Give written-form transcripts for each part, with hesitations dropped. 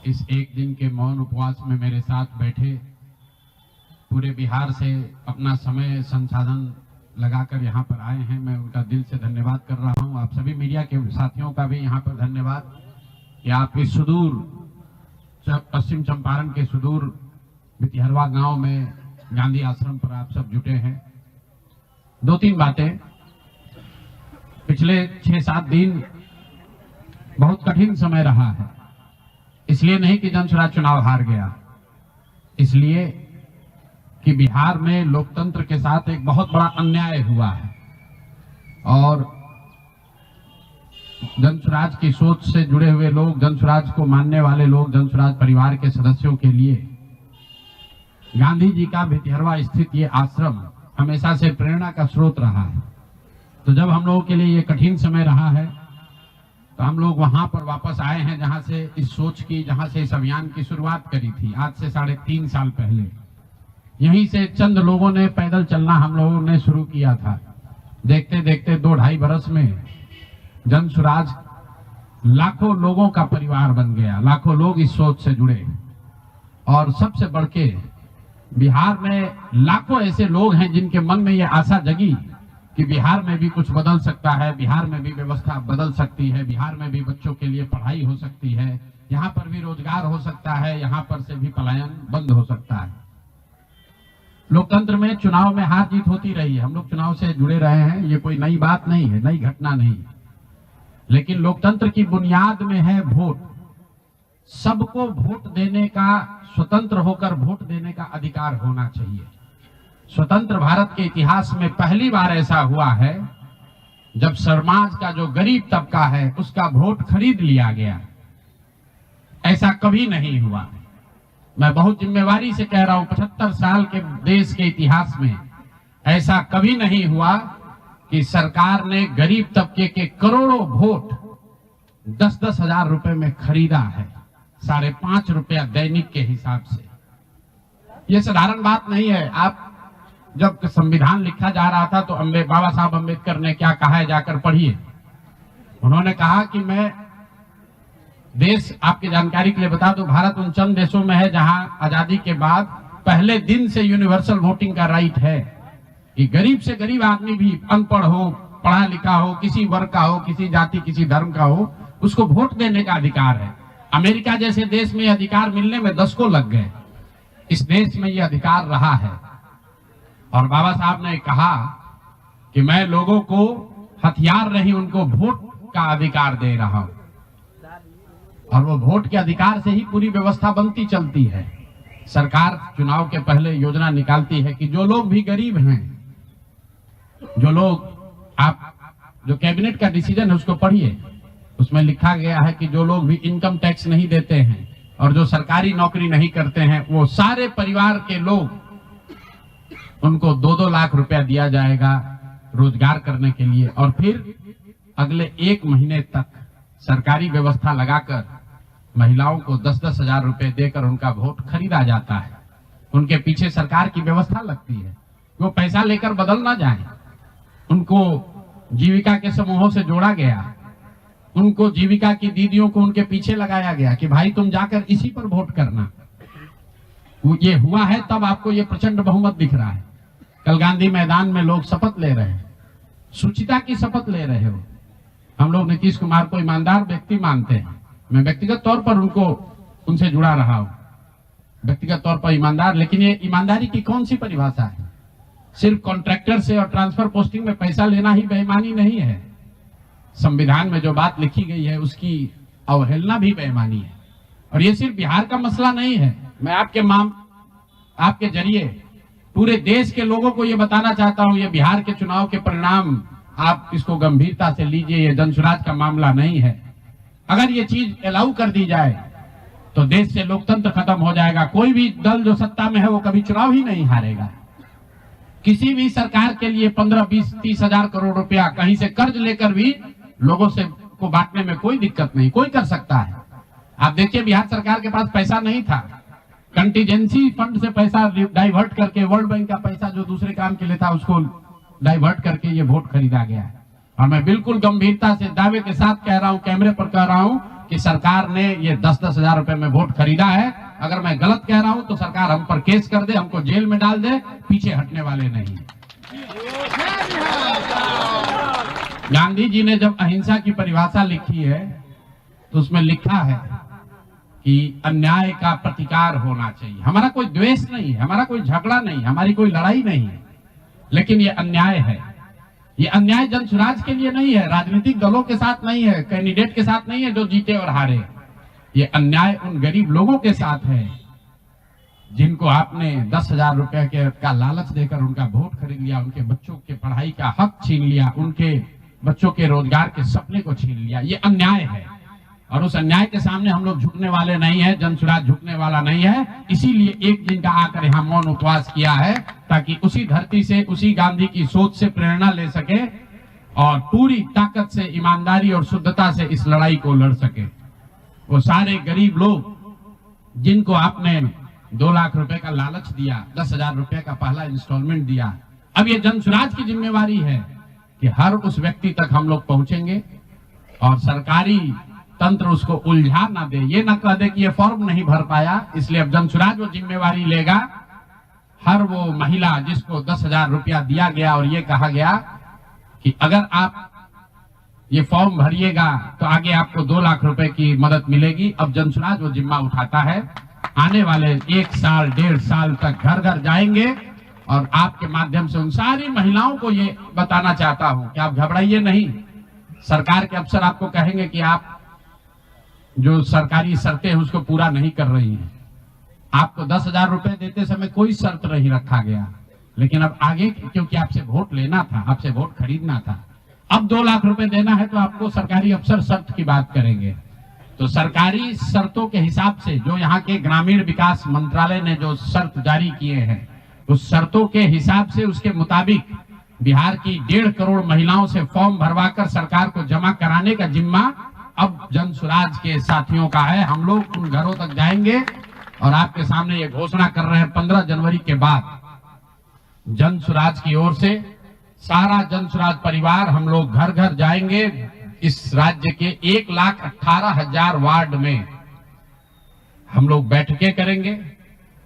इस एक दिन के मौन उपवास में मेरे साथ बैठे, पूरे बिहार से अपना समय संसाधन लगाकर यहाँ पर आए हैं। मैं उनका दिल से धन्यवाद कर रहा हूँ। आप सभी मीडिया के साथियों का भी यहाँ पर धन्यवाद कि आप इस सुदूर पश्चिम चंपारण के सुदूर भितिहरवा गांव में गांधी आश्रम पर आप सब जुटे हैं। 2-3 बातें। पिछले 6-7 दिन बहुत कठिन समय रहा है। इसलिए नहीं कि जनसुराज चुनाव हार गया, इसलिए कि बिहार में लोकतंत्र के साथ एक बहुत बड़ा अन्याय हुआ है और जनसुराज की सोच से जुड़े हुए लोग, जनसुराज को मानने वाले लोग, जनसुराज परिवार के सदस्यों के लिए गांधी जी का भितिहरवा स्थित ये आश्रम हमेशा से प्रेरणा का स्रोत रहा है। तो जब हम लोगों के लिए ये कठिन समय रहा है तो हम लोग वहां पर वापस आए हैं जहां से इस सोच की, जहां से इस अभियान की शुरुआत करी थी आज से 3.5 साल पहले। यहीं से चंद लोगों ने पैदल चलना हम लोगों ने शुरू किया था। देखते देखते 2-2.5 बरस में जनसुराज लाखों लोगों का परिवार बन गया। लाखों लोग इस सोच से जुड़े और सबसे बढ़ के बिहार में लाखों ऐसे लोग हैं जिनके मन में ये आशा जगी कि बिहार में भी कुछ बदल सकता है, बिहार में भी व्यवस्था बदल सकती है, बिहार में भी बच्चों के लिए पढ़ाई हो सकती है, यहाँ पर भी रोजगार हो सकता है, यहाँ पर से भी पलायन बंद हो सकता है। लोकतंत्र में चुनाव में हार जीत होती रही है। हम लोग चुनाव से जुड़े रहे हैं, ये कोई नई बात नहीं है, नई घटना नहीं है। लेकिन लोकतंत्र की बुनियाद में है वोट। सबको वोट देने का, स्वतंत्र होकर वोट देने का अधिकार होना चाहिए। स्वतंत्र भारत के इतिहास में पहली बार ऐसा हुआ है जब समाज का जो गरीब तबका है उसका वोट खरीद लिया गया। ऐसा कभी नहीं हुआ। मैं बहुत जिम्मेवारी से कह रहा हूं, 75 साल के देश के इतिहास में ऐसा कभी नहीं हुआ कि सरकार ने गरीब तबके के करोड़ों वोट 10-10 हजार रुपए में खरीदा है, 5.5 रुपया दैनिक के हिसाब से। यह साधारण बात नहीं है। आप जब संविधान लिखा जा रहा था तो बाबा साहब अम्बेडकर ने क्या कहा है, जाकर पढ़िए। उन्होंने कहा कि मैं देश, आपकी जानकारी के लिए बता दूं, भारत उन चंद देशों में है जहां आजादी के बाद पहले दिन से यूनिवर्सल वोटिंग का राइट है कि गरीब से गरीब आदमी भी, अनपढ़ हो, पढ़ा लिखा हो, किसी वर्ग का हो, किसी जाति, किसी धर्म का हो, उसको वोट देने का अधिकार है। अमेरिका जैसे देश में यह अधिकार मिलने में 10 को लग गए। इस देश में यह अधिकार रहा है और बाबा साहब ने कहा कि मैं लोगों को हथियार नहीं, उनको वोट का अधिकार दे रहा हूं और वो वोट के अधिकार से ही पूरी व्यवस्था बनती चलती है। सरकार चुनाव के पहले योजना निकालती है कि जो लोग भी गरीब हैं, जो लोग, आप जो कैबिनेट का डिसीजन है उसको पढ़िए, उसमें लिखा गया है कि जो लोग भी इनकम टैक्स नहीं देते हैं और जो सरकारी नौकरी नहीं करते हैं, वो सारे परिवार के लोग, उनको 2-2 लाख रुपया दिया जाएगा रोजगार करने के लिए और फिर अगले 1 महीने तक सरकारी व्यवस्था लगाकर महिलाओं को 10-10 हजार रुपए देकर उनका वोट खरीदा जाता है। उनके पीछे सरकार की व्यवस्था लगती है, वो पैसा लेकर बदल ना जाए। उनको जीविका के समूहों से जोड़ा गया, उनको जीविका की दीदियों को उनके पीछे लगाया गया कि भाई तुम जाकर इसी पर वोट करना। ये हुआ है तब आपको ये प्रचंड बहुमत दिख रहा है। कल गांधी मैदान में लोग शपथ ले रहे हैं, शुचिता की शपथ ले रहे हो। हम लोग नीतीश कुमार को ईमानदार व्यक्ति मानते हैं। मैं व्यक्तिगत तौर पर उनसे जुड़ा रहा हूं, व्यक्तिगत तौर पर ईमानदार। लेकिन ये ईमानदारी की कौन सी परिभाषा है? सिर्फ कॉन्ट्रैक्टर से और ट्रांसफर पोस्टिंग में पैसा लेना ही बेईमानी नहीं है। संविधान में जो बात लिखी गई है उसकी अवहेलना भी बेईमानी है। और ये सिर्फ बिहार का मसला नहीं है। मैं आपके जरिए पूरे देश के लोगों को ये बताना चाहता हूं, ये बिहार के चुनाव के परिणाम, आप इसको गंभीरता से लीजिए। ये जनसुराज का मामला नहीं है। अगर ये चीज अलाउ कर दी जाए तो देश से लोकतंत्र खत्म हो जाएगा। कोई भी दल जो सत्ता में है वो कभी चुनाव ही नहीं हारेगा। किसी भी सरकार के लिए 15, 20, 30 हजार करोड़ रुपया कहीं से कर्ज लेकर भी लोगों से को बांटने में कोई दिक्कत नहीं, कोई कर सकता है। आप देखिए बिहार सरकार के पास पैसा नहीं था, कंटीजेंसी फंड से पैसा डाइवर्ट करके, वर्ल्ड बैंक का पैसा जो दूसरे काम के लिए था उसको डाइवर्ट करके ये वोट खरीदा गया है। और मैं बिल्कुल गंभीरता से दावे के साथ कह रहा हूं, कैमरे पर कह रहा हूं कि सरकार ने ये 10-10 हजार रुपए में वोट खरीदा है। अगर मैं गलत कह रहा हूं तो सरकार हम पर केस कर दे, हमको जेल में डाल दे, पीछे हटने वाले नहीं। गांधी जी ने जब अहिंसा की परिभाषा लिखी है तो उसमें लिखा है कि अन्याय का प्रतिकार होना चाहिए। हमारा कोई द्वेष नहीं है, हमारा कोई झगड़ा नहीं, हमारी कोई लड़ाई नहीं है, लेकिन ये अन्याय है। ये अन्याय जन स्वराज के लिए नहीं है, राजनीतिक दलों के साथ नहीं है, कैंडिडेट के साथ नहीं है जो जीते और हारे। ये अन्याय उन गरीब लोगों के साथ है जिनको आपने 10,000 रुपए का लालच देकर उनका वोट खरीद लिया, उनके बच्चों के पढ़ाई का हक छीन लिया, उनके बच्चों के रोजगार के सपने को छीन लिया। ये अन्याय है और उस अन्याय के सामने हम लोग झुकने वाले नहीं है, जन स्वराज झुकने वाला नहीं है। इसीलिए एक दिन का आकर यहाँ मौन उपवास किया है ताकि उसी धरती से, उसी गांधी की सोच से प्रेरणा ले सके और पूरी ताकत से, ईमानदारी और शुद्धता से इस लड़ाई को लड़ सके। वो सारे गरीब लोग जिनको आपने 2 लाख रुपए का लालच दिया, 10,000 रुपए का पहला इंस्टॉलमेंट दिया, अब ये जन स्वराज की जिम्मेवारी है कि हर उस व्यक्ति तक हम लोग पहुंचेंगे और सरकारी तंत्र उसको उलझा ना दे, ये ना कह दे कि ये फॉर्म नहीं भर पाया। इसलिए अब जन स्वराज वो जिम्मेवारी लेगा। हर वो महिला जिसको 10,000 रुपया दिया गया और ये कहा गया कि अगर आप ये फॉर्म भरिएगा तो आगे आपको 2 लाख रुपए की मदद मिलेगी, अब जन स्वराज वो जिम्मा उठाता है। आने वाले 1 साल 1.5 साल तक घर घर जाएंगे और आपके माध्यम से उन सारी महिलाओं को ये बताना चाहता हूं कि आप घबराइए नहीं। सरकार के अफसर आपको कहेंगे कि आप जो सरकारी शर्तें हैं उसको पूरा नहीं कर रही हैं। आपको 10,000 रुपए देते समय कोई शर्त नहीं रखा गया, लेकिन अब आगे क्योंकि आपसे वोट लेना था, आपसे वोट खरीदना था, अब 2 लाख रुपए देना है तो आपको सरकारी अफसर शर्त की बात करेंगे। तो सरकारी शर्तों के हिसाब से जो यहाँ के ग्रामीण विकास मंत्रालय ने जो शर्त जारी किए हैं, उस शर्तों के हिसाब से, उसके मुताबिक बिहार की 1.5 करोड़ महिलाओं से फॉर्म भरवाकर सरकार को जमा कराने का जिम्मा अब जन स्वराज के साथियों का है। हम लोग उन घरों तक जाएंगे और आपके सामने ये घोषणा कर रहे हैं 15 जनवरी के बाद जन स्वराज की ओर से सारा जन स्वराज परिवार हम लोग घर घर जाएंगे। इस राज्य के 1,18,000 वार्ड में हम लोग बैठकें करेंगे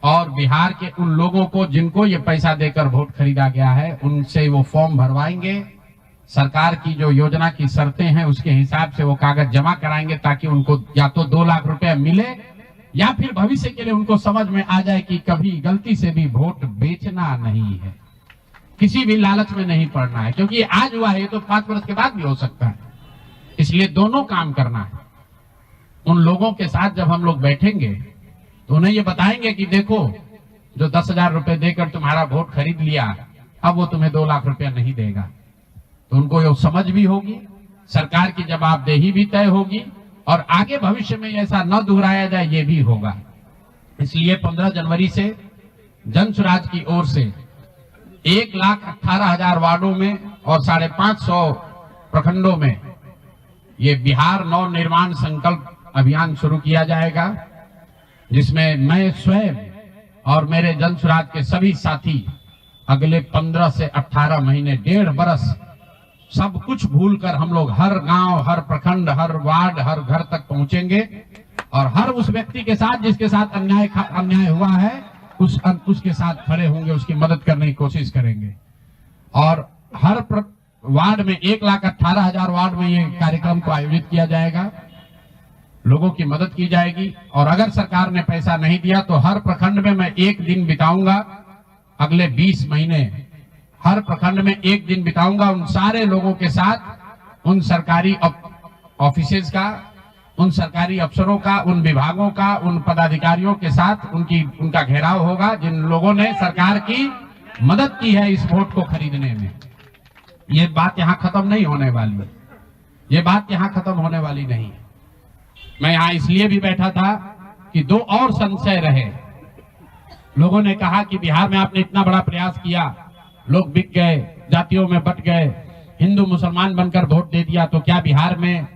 और बिहार के उन लोगों को जिनको ये पैसा देकर वोट खरीदा गया है उनसे वो फॉर्म भरवाएंगे। सरकार की जो योजना की शर्तें हैं उसके हिसाब से वो कागज जमा कराएंगे ताकि उनको या तो 2 लाख रुपए मिले या फिर भविष्य के लिए उनको समझ में आ जाए कि कभी गलती से भी वोट बेचना नहीं है, किसी भी लालच में नहीं पड़ना है, क्योंकि आज हुआ है तो 5 वर्ष के बाद भी हो सकता है। इसलिए दोनों काम करना है। उन लोगों के साथ जब हम लोग बैठेंगे तो उन्हें ये बताएंगे कि देखो जो 10,000 रुपए देकर तुम्हारा वोट खरीद लिया, अब वो तुम्हें 2 लाख रुपया नहीं देगा। तो उनको ये समझ भी होगी, सरकार की जवाबदेही भी तय होगी और आगे भविष्य में ऐसा न दोहराया जाए ये भी होगा। इसलिए 15 जनवरी से जन स्वराज की ओर से 1,18,000 वार्डों में और 550 प्रखंडों में ये बिहार नव निर्माण संकल्प अभियान शुरू किया जाएगा, जिसमें मैं स्वयं और मेरे जन स्वराज के सभी साथी अगले 15 से 18 महीने 1.5 बरस सब कुछ भूलकर हम लोग हर गांव, हर प्रखंड, हर वार्ड, हर घर तक पहुंचेंगे और हर उस व्यक्ति के साथ जिसके साथ अन्याय हुआ है उसके साथ खड़े होंगे, उसकी मदद करने की कोशिश करेंगे। और हर वार्ड में 1,18,000 वार्ड में ये कार्यक्रम को आयोजित किया जाएगा, लोगों की मदद की जाएगी। और अगर सरकार ने पैसा नहीं दिया तो हर प्रखंड में मैं 1 दिन बिताऊंगा, अगले 20 महीने हर प्रखंड में 1 दिन बिताऊंगा उन सारे लोगों के साथ, उन सरकारी ऑफिसेज का, उन सरकारी अफसरों का, उन विभागों का, उन पदाधिकारियों के साथ उनका घेराव होगा जिन लोगों ने सरकार की मदद की है इस वोट को खरीदने में। ये बात यहाँ खत्म नहीं होने वाली है, ये बात यहाँ खत्म होने वाली नहीं है। मैं यहाँ इसलिए भी बैठा था कि 2 और संशय रहे। लोगों ने कहा कि बिहार में आपने इतना बड़ा प्रयास किया, लोग बिक गए, जातियों में बट गए, हिंदू मुसलमान बनकर वोट दे दिया, तो क्या बिहार में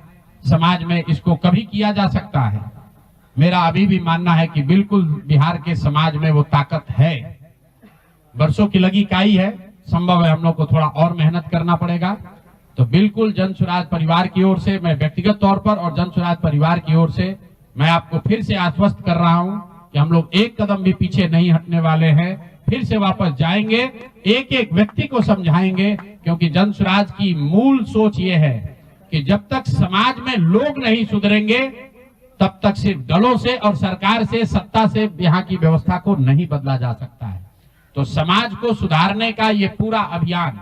समाज में इसको कभी किया जा सकता है? मेरा अभी भी मानना है कि बिल्कुल बिहार के समाज में वो ताकत है। वर्षों की लगी काई है, संभव है हम लोग को थोड़ा और मेहनत करना पड़ेगा, तो बिल्कुल जन सुराज परिवार की ओर से, मैं व्यक्तिगत तौर पर और जन सुराज परिवार की ओर से मैं आपको फिर से आश्वस्त कर रहा हूं कि हम लोग एक कदम भी पीछे नहीं हटने वाले हैं। फिर से वापस जाएंगे, एक एक व्यक्ति को समझाएंगे, क्योंकि जन सुराज की मूल सोच ये है कि जब तक समाज में लोग नहीं सुधरेंगे तब तक सिर्फ दलों से और सरकार से, सत्ता से यहाँ की व्यवस्था को नहीं बदला जा सकता है। तो समाज को सुधारने का ये पूरा अभियान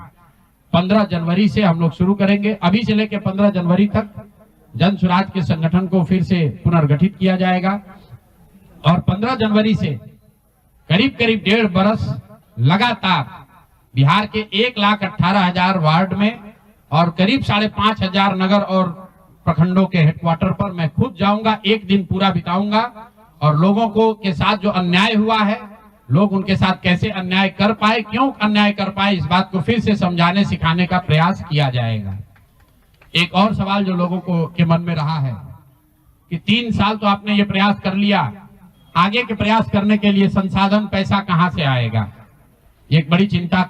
15 जनवरी से हम लोग शुरू करेंगे। अभी से लेकर 15 जनवरी तक जन सुराज के संगठन को फिर से पुनर्गठित किया जाएगा और 15 जनवरी से करीब करीब 1.5 बरस लगातार बिहार के 1,18,000 वार्ड में और करीब 5,500 नगर और प्रखंडों के हेडक्वार्टर पर मैं खुद जाऊंगा, एक दिन पूरा बिताऊंगा और लोगों को के साथ जो अन्याय हुआ है, लोग उनके साथ कैसे अन्याय कर पाए, क्यों अन्याय कर पाए, इस बात को फिर से समझाने सिखाने का प्रयास किया जाएगा। एक और सवाल जो लोगों को के मन में रहा है कि 3 साल तो आपने ये प्रयास कर लिया, आगे के प्रयास करने के लिए संसाधन, पैसा कहां से आएगा? ये एक बड़ी चिंता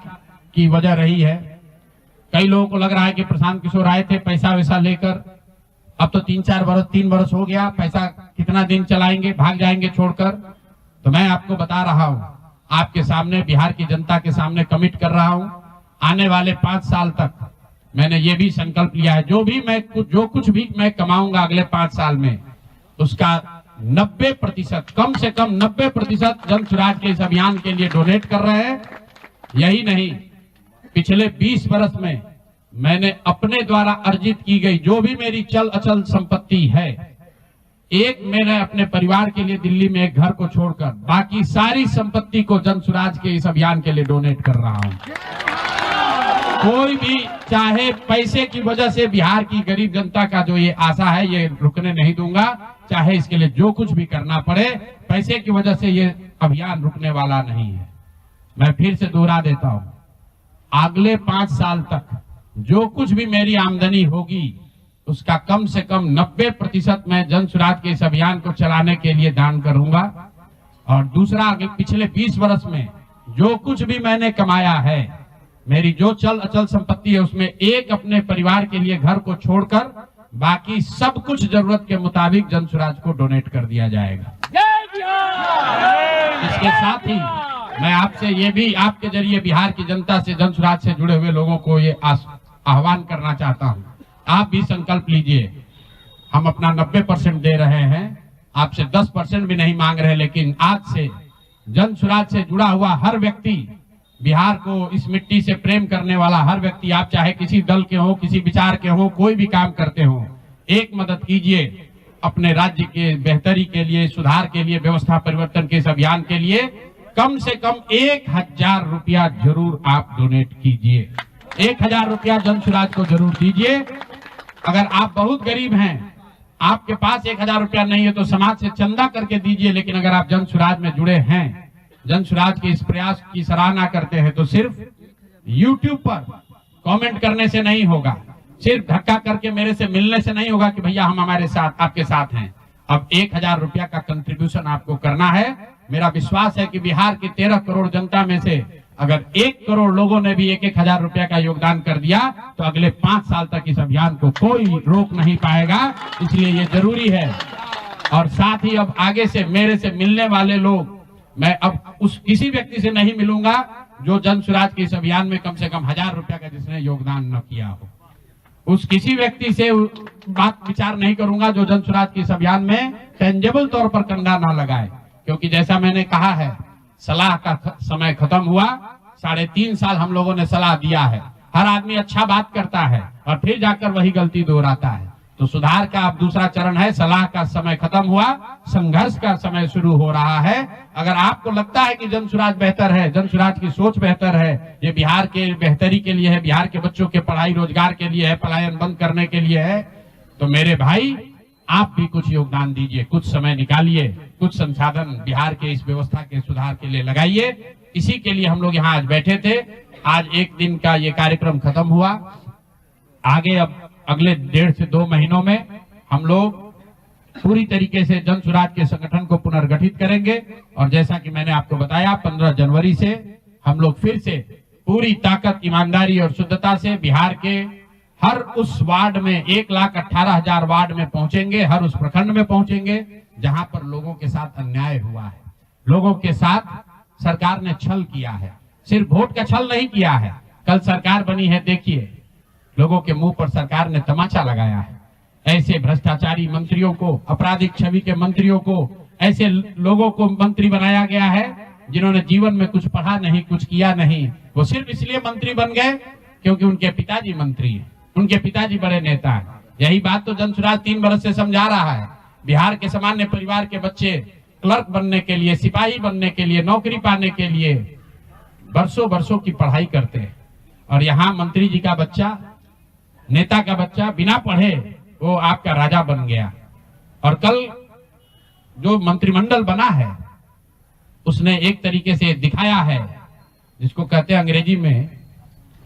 की वजह रही है। कई लोगों को लग रहा है कि प्रशांत किशोर आए थे पैसा वैसा लेकर, अब तो 3 बरस हो गया, पैसा कितना दिन चलाएंगे, भाग जाएंगे छोड़कर। तो मैं आपको बता रहा हूं, आपके सामने, बिहार की जनता के सामने कमिट कर रहा हूं, आने वाले 5 साल तक मैंने ये भी संकल्प लिया है, जो कुछ भी मैं कमाऊंगा अगले 5 साल में, उसका 90%, कम से कम 90% जन सुराज के इस अभियान के लिए डोनेट कर रहे हैं। यही नहीं, पिछले 20 बरस में मैंने अपने द्वारा अर्जित की गई जो भी मेरी चल अचल संपत्ति है, एक मैंने अपने परिवार के लिए दिल्ली में एक घर को छोड़कर बाकी सारी संपत्ति को जन सुराज के इस अभियान के लिए डोनेट कर रहा हूं। कोई भी चाहे पैसे की वजह से बिहार की गरीब जनता का जो ये आशा है, ये रुकने नहीं दूंगा, चाहे इसके लिए जो कुछ भी करना पड़े, पैसे की वजह से ये अभियान रुकने वाला नहीं है। मैं फिर से दोहरा देता हूं, अगले 5 साल तक जो कुछ भी मेरी आमदनी होगी उसका कम से कम 90% मैं जन सुराज के इस अभियान को चलाने के लिए दान करूंगा। और दूसरा, पिछले 20 बरस में जो कुछ भी मैंने कमाया है, मेरी जो चल अचल संपत्ति है, उसमें एक अपने परिवार के लिए घर को छोड़कर बाकी सब कुछ जरूरत के मुताबिक जन सुराज को डोनेट कर दिया जाएगा। इसके साथ ही मैं आपसे ये भी, आपके जरिए बिहार की जनता से, जन सुराज से जुड़े हुए लोगों को ये आह्वान करना चाहता हूं, आप भी संकल्प लीजिए। हम अपना 90% दे रहे हैं, आपसे 10% भी नहीं मांग रहे, लेकिन आज से जन सुराज से जुड़ा हुआ हर व्यक्ति, बिहार को, इस मिट्टी से प्रेम करने वाला हर व्यक्ति, आप चाहे किसी दल के हो, किसी विचार के हो, कोई भी काम करते हो, एक मदद कीजिए अपने राज्य के बेहतरी के लिए, सुधार के लिए, व्यवस्था परिवर्तन के इस अभियान के लिए। कम से कम 1,000 रुपया जरूर आप डोनेट कीजिए, 1,000 रुपया जन सुराज को जरूर दीजिए। अगर आप बहुत गरीब हैं, आपके पास 1,000 रुपया नहीं है, तो समाज से चंदा करके दीजिए। लेकिन अगर आप जन सुराज में जुड़े हैं, जन सुराज के इस प्रयास की सराहना करते हैं, तो सिर्फ YouTube पर कमेंट करने से नहीं होगा, सिर्फ धक्का करके मेरे से मिलने से नहीं होगा कि भैया हम हमारे साथ, आपके साथ हैं। अब 1,000 रुपया का कंट्रीब्यूशन आपको करना है। मेरा विश्वास है कि बिहार की 13 करोड़ जनता में से अगर 1 करोड़ लोगों ने भी 1,000 रुपया का योगदान कर दिया, तो अगले 5 साल तक इस अभियान को कोई रोक नहीं पाएगा। इसलिए ये जरूरी है। और साथ ही अब आगे से मेरे से मिलने वाले लोग, मैं अब उस किसी व्यक्ति से नहीं मिलूंगा जो जन सुराज के इस अभियान में कम से कम 1,000 रुपया का जिसने योगदान न किया हो। उस किसी व्यक्ति से बात विचार नहीं करूंगा जो जन सुराज के इस अभियान में टेंजेबल तौर पर कंधा ना लगाए, क्योंकि जैसा मैंने कहा है, सलाह का समय खत्म हुआ। 3.5 साल हम लोगों ने सलाह दिया है। हर आदमी अच्छा बात करता है और फिर जाकर वही गलती दोहराता है। तो सुधार का अब दूसरा चरण है। सलाह का समय खत्म हुआ, संघर्ष का समय शुरू हो रहा है। अगर आपको लगता है कि जन सुराज बेहतर है, जन सुराज की सोच बेहतर है, ये बिहार के बेहतरी के लिए है, बिहार के बच्चों के पढ़ाई रोजगार के लिए है, पलायन बंद करने के लिए है, तो मेरे भाई आप भी कुछ योगदान दीजिए, कुछ समय निकालिए, कुछ संसाधन बिहार के इस व्यवस्था के सुधार के लिए लगाइए। इसी के लिए हम लोग यहाँ आज बैठे थे। आज 1 दिन का ये कार्यक्रम खत्म हुआ। आगे अब अगले 1.5 से 2 महीनों में हम लोग पूरी तरीके से जन सुराज के संगठन को पुनर्गठित करेंगे। और जैसा कि मैंने आपको बताया, 15 जनवरी से हम लोग फिर से पूरी ताकत, ईमानदारी और शुद्धता से बिहार के हर उस वार्ड में 1,18,000 वार्ड में पहुंचेंगे, हर उस प्रखंड में पहुंचेंगे जहां पर लोगों के साथ अन्याय हुआ है, लोगों के साथ सरकार ने छल किया है। सिर्फ वोट का छल नहीं किया है, कल सरकार बनी है, देखिए लोगों के मुंह पर सरकार ने तमाचा लगाया है। ऐसे भ्रष्टाचारी मंत्रियों को, आपराधिक छवि के मंत्रियों को, ऐसे लोगों को मंत्री बनाया गया है जिन्होंने जीवन में कुछ पढ़ा नहीं, कुछ किया नहीं। वो सिर्फ इसलिए मंत्री बन गए क्योंकि उनके पिताजी मंत्री हैं, उनके पिताजी बड़े नेता हैं। यही बात तो जनसुराज 3 वर्ष से समझा रहा है। बिहार के सामान्य परिवार के बच्चे क्लर्क बनने के लिए, सिपाही बनने के लिए, नौकरी पाने के लिए बरसों बरसों की पढ़ाई करते हैं, और यहाँ मंत्री जी का बच्चा, नेता का बच्चा बिना पढ़े वो आपका राजा बन गया। और कल जो मंत्रिमंडल बना है उसने एक तरीके से दिखाया है, जिसको कहते हैं अंग्रेजी में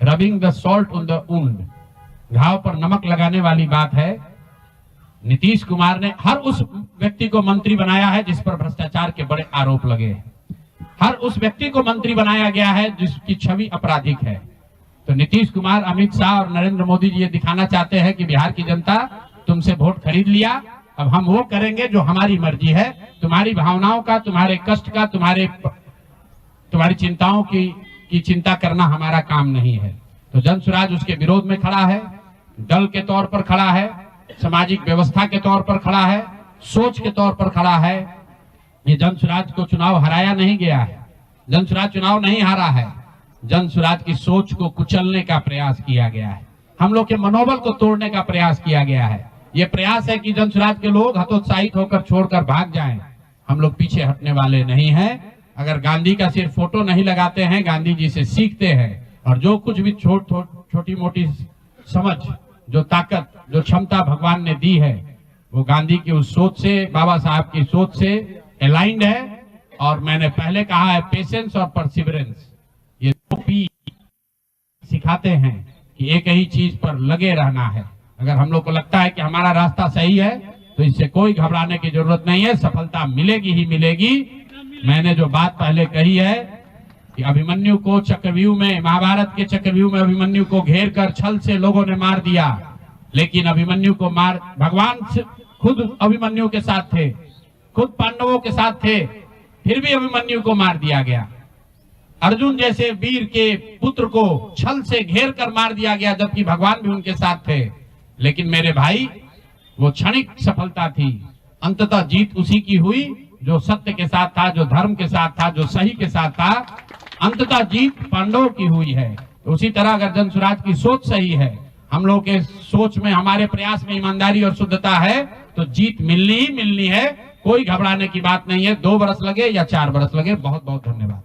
rubbing the salt on the wound, घाव पर नमक लगाने वाली बात है। नीतीश कुमार ने हर उस व्यक्ति को मंत्री बनाया है जिस पर भ्रष्टाचार के बड़े आरोप लगे, हर उस व्यक्ति को मंत्री बनाया गया है जिसकी छवि आपराधिक है। तो नीतीश कुमार, अमित शाह और नरेंद्र मोदी जी ये दिखाना चाहते हैं कि बिहार की जनता तुमसे वोट खरीद लिया, अब हम वो करेंगे जो हमारी मर्जी है। तुम्हारी भावनाओं का, तुम्हारे कष्ट का, तुम्हारी चिंताओं की चिंता करना हमारा काम नहीं है। तो जनसुराज उसके विरोध में खड़ा है, दल के तौर पर खड़ा है, सामाजिक व्यवस्था के तौर पर खड़ा है, सोच के तौर पर खड़ा है। ये जनसुराज को चुनाव हराया नहीं गया है, जनसुराज चुनाव नहीं हारा है, जनसुराज की सोच को कुचलने का प्रयास किया गया है, हम लोग के मनोबल को तोड़ने का प्रयास किया गया है। ये प्रयास है कि जनसुराज के लोग हतोत्साहित होकर छोड़कर भाग जाएं। हम लोग पीछे हटने वाले नहीं हैं। अगर गांधी का सिर्फ फोटो नहीं लगाते हैं, गांधी जी से सीखते हैं, और जो कुछ भी छोटी मोटी समझ, जो ताकत, जो क्षमता भगवान ने दी है, वो गांधी की उस सोच से, बाबा साहब की सोच से अलाइंड है। और मैंने पहले कहा है, पेशेंस और परसिवरेंस, ये 2 P सिखाते हैं कि एक ही चीज पर लगे रहना है। अगर हम लोग को लगता है कि हमारा रास्ता सही है तो इससे कोई घबराने की जरूरत नहीं है, सफलता मिलेगी ही मिलेगी। मैंने जो बात पहले कही है कि अभिमन्यु को चक्रव्यूह में, महाभारत के चक्रव्यूह में अभिमन्यु को घेर कर छल से लोगों ने मार दिया, लेकिन अभिमन्यु को भगवान खुद अभिमन्यु के साथ थे, खुद पांडवों के साथ थे, फिर भी अभिमन्यु को मार दिया गया। अर्जुन जैसे वीर के पुत्र को छल से घेर कर मार दिया गया, जबकि भगवान भी उनके साथ थे। लेकिन मेरे भाई, वो क्षणिक सफलता थी, अंततः जीत उसी की हुई जो सत्य के साथ था, जो धर्म के साथ था, जो सही के साथ था। अंततः जीत पांडवों की हुई है। तो उसी तरह अगर जनसुराज की सोच सही है, हम लोग के सोच में, हमारे प्रयास में ईमानदारी और शुद्धता है, तो जीत मिलनी ही मिलनी है। कोई घबराने की बात नहीं है। 2 बरस लगे या 4 बरस लगे। बहुत बहुत धन्यवाद।